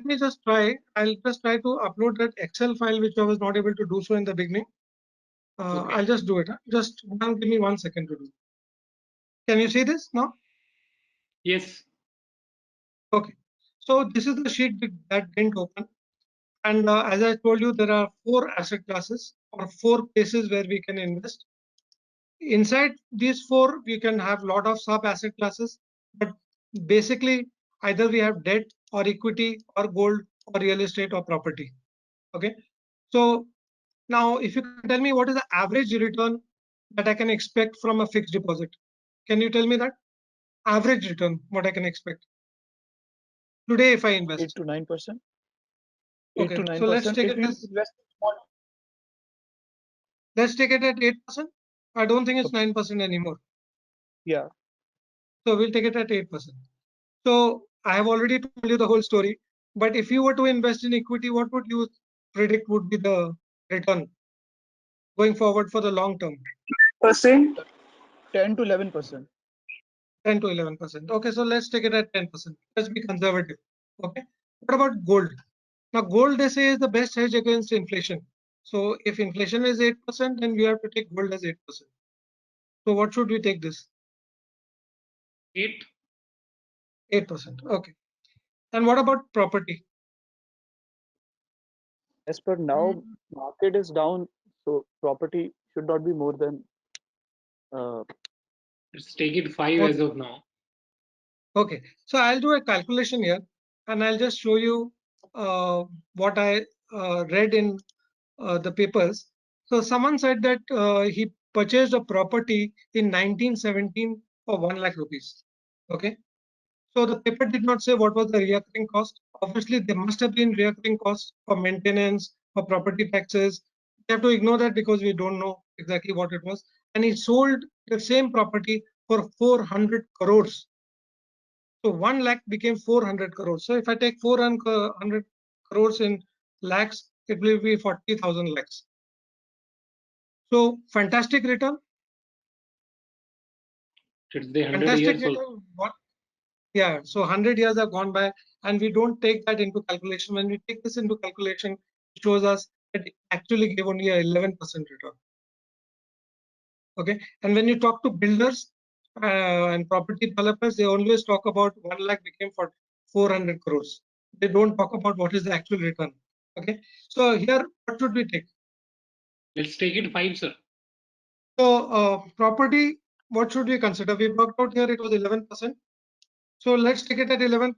me just try. I'll just try to upload that Excel file which I was not able to do so in the beginning. Okay. I'll just do it. Just give me 1 second to do. Can you see this now? Yes. Okay. So this is the sheet that didn't open. And as I told you, there are 4 asset classes or 4 places where we can invest. Inside these 4, we can have lot of sub asset classes, but basically either we have debt or equity or gold or real estate or property. Okay. So now if you can tell me what is the average return that I can expect from a fixed deposit, can you tell me that average return, what I can expect today if I 8 invest? to 9%. 8 Okay. to So let's 9%. take If it you as invest small, let's take it at 8%. I don't think it's okay, 9% anymore. yeah, So we'll take it at 8%. So I have already told you the whole story. But if you were to invest in equity, what would you predict would be the return going forward for the long term? Percent. 10 to 11%. 10 to 11%. Okay, so let's take it at 10%. Let's be conservative. Okay. What about gold? Now, gold they say is the best hedge against inflation. So if inflation is 8%, then we have to take gold as 8%. So what should we take this? 8. 8%. Okay. And what about property? As per now, market is down, so property should not be more than uh, Let's take it 5 as Okay. of now. Okay. So I'll do a calculation here and I'll just show you what I read in the papers. So someone said that he purchased a property in 1917 for 1 lakh rupees. Okay. So the paper did not say what was the recurring cost. Obviously, there must have been recurring costs for maintenance, for property taxes. We have to ignore that because we don't know exactly what it was. And he sold the same property for 400 crores. So 1 lakh became 400 crores. So if I take 400 crores in lakhs, it will be 40,000 lakhs. So fantastic return. It's the 100 Fantastic years old. return. What? Yeah. So 100 years have gone by, and we don't take that into calculation. When we take this into calculation, it shows us that it actually gave only a 11% return. Okay. And when you talk to builders and property developers, they always talk about 1 lakh became for 400 crores. They don't talk about what is the actual return. Okay. So here, what should we take? Let's take it 5, sir. So property, what should we consider? We worked out here it was 11%. So let's take it at 11%.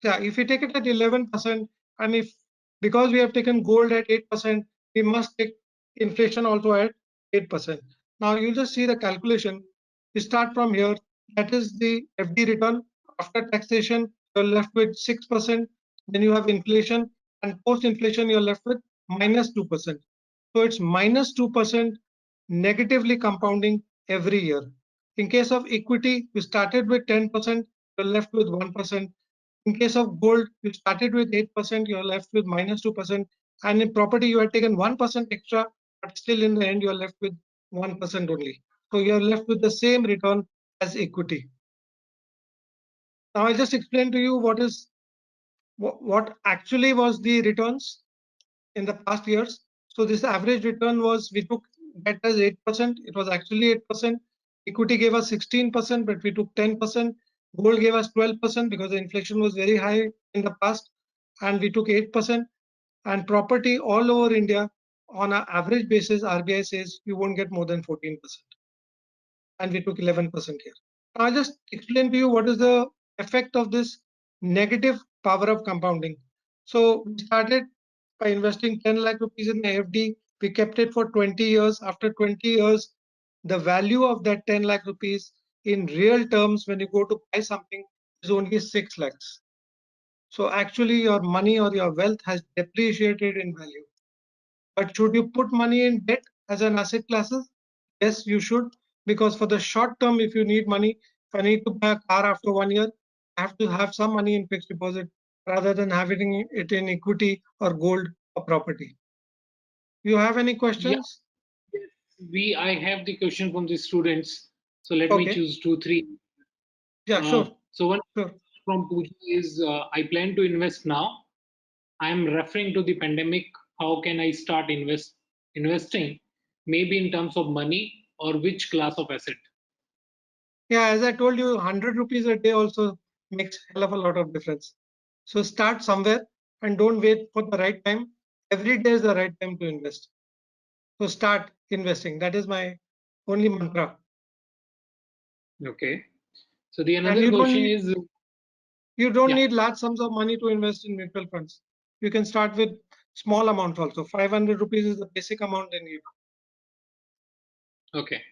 Yeah, if we take it at 11%, and if because we have taken gold at 8%, we must take inflation also at 8%. Now you just see the calculation. We start from here. That is the FD return after taxation. You're left with 6%. Then you have inflation, and post-inflation you're left with minus 2%. So it's minus 2% negatively compounding every year. In case of equity, we started with 10%, you're left with 1%. In case of gold, you started with 8%, you're left with minus 2%. And in property, you had taken 1% extra, but still in the end, you're left with 1% only. So you're left with the same return as equity. Now I'll just explain to you what actually was the returns in the past years. So this average return was, we took debt as 8%. It was actually 8%. Equity gave us 16%, but we took 10%. Gold gave us 12% because the inflation was very high in the past, and we took 8%. And property all over India, on an average basis, RBI says you won't get more than 14%. And we took 11% here. I'll just explain to you what is the effect of this negative power of compounding. So we started by investing 10 lakh rupees in AFD. We kept it for 20 years. After 20 years, the value of that 10 lakh rupees in real terms, when you go to buy something, is only 6 lakhs. So actually your money or your wealth has depreciated in value. But should you put money in debt as an asset classes? Yes, you should, because for the short term, if you need money, if I need to buy a car after 1 year, I have to have some money in fixed deposit rather than having it in equity or gold or property. You have any Yeah, questions? I have the question from the students. So let me Okay. choose 2, 3. Yeah, sure. So one Sure. from Pooja is I plan to invest now. I am referring to the pandemic. How can I start investing? Maybe in terms of money or which class of asset? Yeah, as I told you, 100 rupees a day also makes hell of a lot of difference. So start somewhere and don't wait for the right time. Every day is the right time to invest. So start investing. That is my only mantra. Okay. So the And another question is you don't yeah. need large sums of money to invest in mutual funds. You can start with small amounts also. 500 rupees is the basic amount they need. Okay.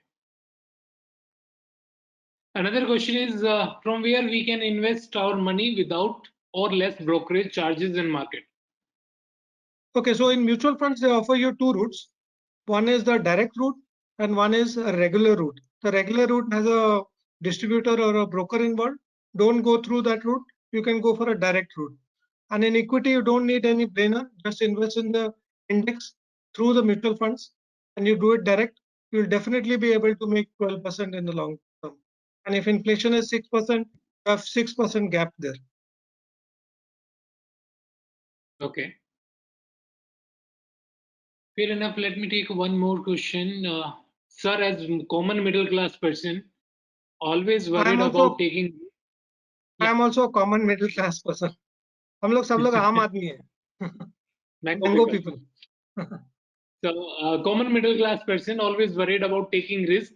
Another question is from where we can invest our money without or less brokerage charges in market. Okay, so in mutual funds, they offer you two routes. One is the direct route and one is a regular route. The regular route has a distributor or a broker involved. Don't go through that route. You can go for a direct route. And in equity, you don't need any brainer. Just invest in the index through the mutual funds and you do it direct. You'll definitely be able to make 12% in the long term. And if inflation is 6%, you have 6% gap there. Okay. Fair enough. Let me take one more question. Sir, as common middle class person, always I worried am about also taking. I Yeah. am also a common middle class person. हम लोग सब लोग आम आदमी हैं. Mango Mango people. people. So, common middle class person always worried about taking risk,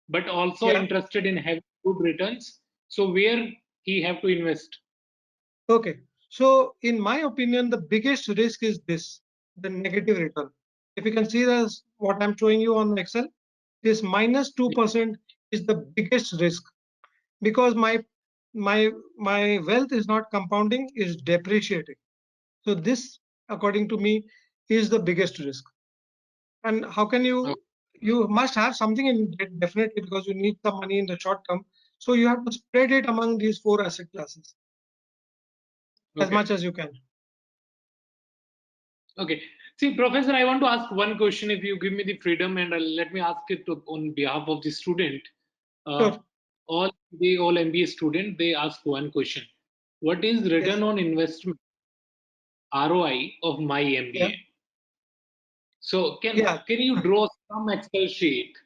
but also Yeah. interested in having good returns. So, where he have to invest? Okay. So in my opinion, the biggest risk is this, the negative return. If you can see this, what I'm showing you on Excel, this minus 2% is the biggest risk because my wealth is not compounding, is depreciating. So this, according to me, is the biggest risk. And how can Oh, you must have something in debt definitely because you need some money in the short term. So you have to spread it among these four asset classes as okay. much as you can. Okay. See, Professor, I want to ask one question if you give me the freedom and let me ask it on behalf of the student. Uh, Sure. all MBA student, they ask one question. What is Yes. return on investment ROI of my Yeah. MBA? So Yeah. can you draw some Excel sheet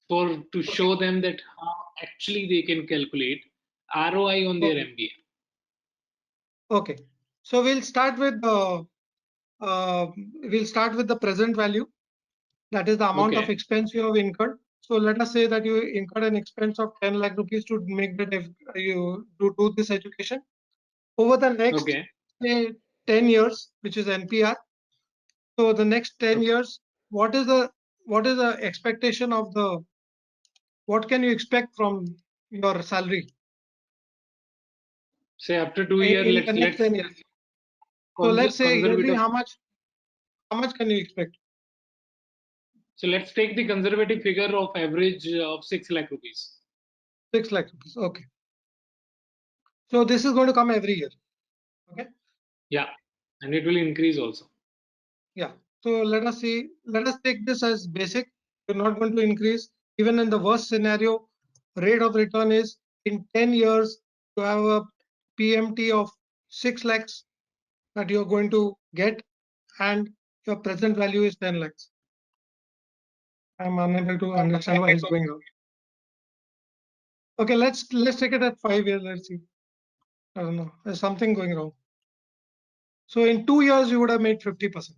for to Okay. show them that how actually they can calculate ROI on their Okay. MBA? Okay. So uh, we'll start with the present value. That is the amount of Okay. expense you have incurred. So let us say that you incurred an expense of 10 lakh rupees to make that you do this education. Over the next Okay. say 10 years, which is NPR. So the next 10 Okay. years, what is the expectation of the what can you expect from your salary Say after 2 years, in the next let's 10 years? So let's say yearly, conservative. how much can you expect? So let's take the conservative figure of average of 6 lakh rupees. 6 lakh rupees. Okay. So this is going to come every year. Okay. Yeah, and it will increase also. Yeah. So let us take this as basic. You're not going to increase. Even in the worst scenario, rate of return is in 10 years, you have a PMT of 6 lakhs that you're going to get, and your present value is 10 lakhs. I'm unable to understand why it's going on. Okay, let's take it at 5 years. Let's see. I don't know. There's something going wrong. So in 2 years, you would have made 50%.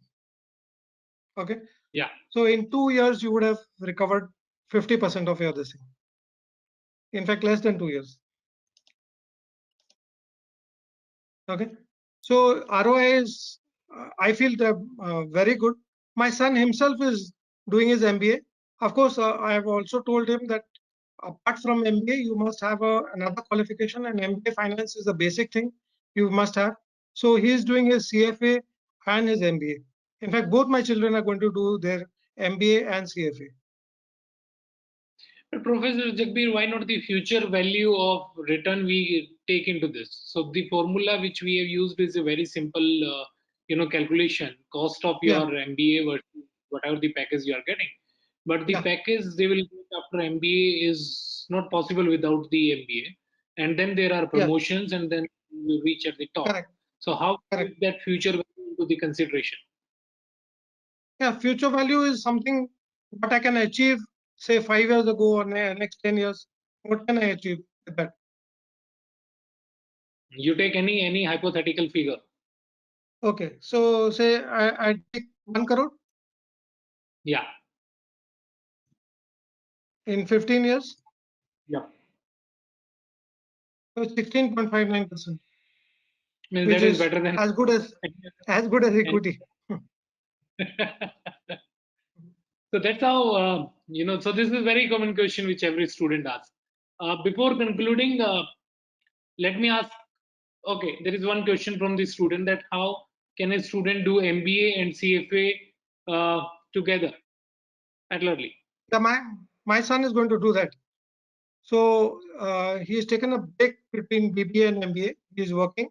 Okay. Yeah. So in 2 years, you would have recovered 50% of your this thing. In fact, less than 2 years. Okay. So ROI is, I feel very good. My son himself is doing his MBA. Of course, I have also told him that apart from MBA, you must have another qualification, and MBA finance is a basic thing you must have. So he is doing his CFA and his MBA. In fact, both my children are going to do their MBA and CFA. But Professor Jagbir, why not the future value of return we take into this? So the formula which we have used is a very simple, calculation, cost of Yeah, your MBA versus whatever the package you are getting. But the yeah, package they will get after MBA is not possible without the MBA. And then there are yeah, promotions, and then you reach at the top. correct, So how correct. take that future value into the consideration? Yeah, future value is something what I can achieve, say 5 years ago or next 10 years. What can I achieve with that? You take any hypothetical figure. Okay, so say I take 1 crore Yeah. in 15 years, Yeah. so 16.59%, Means which that is is better than as good as any. equity. So that's how, so this is a very common question which every student asks. Before concluding, let me ask, okay, there is one question from the student that how can a student do MBA and CFA together parallelly? Yeah, my son is going to do that. So he has taken a break between BBA and MBA. He's working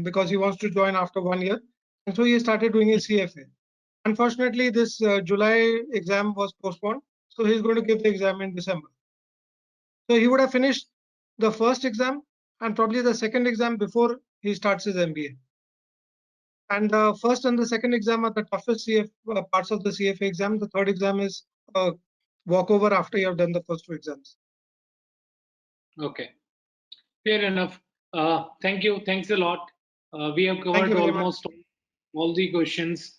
because he wants to join after 1 year, and so he started doing his CFA. Unfortunately, this July exam was postponed, so he's going to give the exam in December. So he would have finished the first exam and probably the second exam before he starts his MBA. And the first and the second exam are the toughest parts of the CFA exam. The third exam is walkover after you have done the first 2 exams. Okay, fair enough. Thank you. Thanks a lot. We have Thank covered you very much. almost all the questions.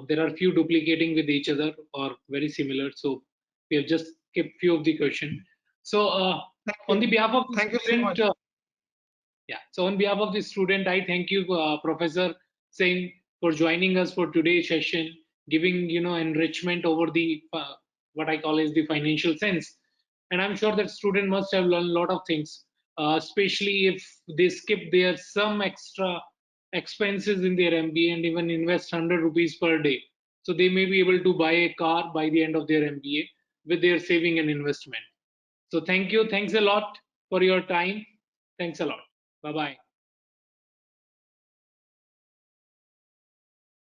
There are few duplicating with each other or very similar. So we have just kept few of the question. So Thank on the you. behalf of the Thank you so student, much. yeah. So on behalf of the student, I thank you, Professor Singh, for joining us for today's session, giving enrichment over the what I call is the financial sense. And I'm sure that student must have learned a lot of things, especially if they skip their some extra expenses in their MBA and even invest 100 rupees per day. So they may be able to buy a car by the end of their MBA with their saving and investment. So thank you. Thanks a lot for your time. Thanks a lot. Bye bye.